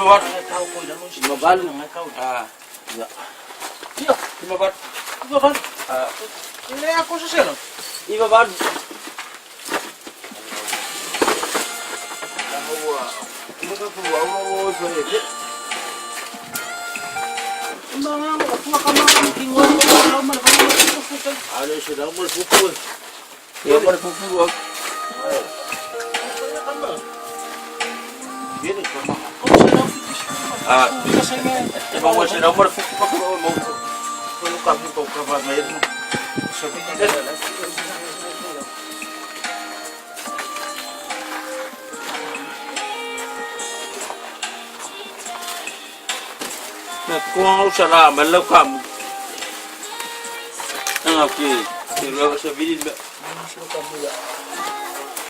Ibabat. Mabal. Ah. Ya. Ibabat. Ibaban. Ini aku susah loh. Ibaban. Ano siya naman pupul. Ya berpupur. Ini sama. Ah. Ibang wala siya berpupur mau. Kalau kamu kau kabar mayat mo. Sabi niya. Kung ako sa malaw ka mo. Ang okay. Pero sa bilin ba?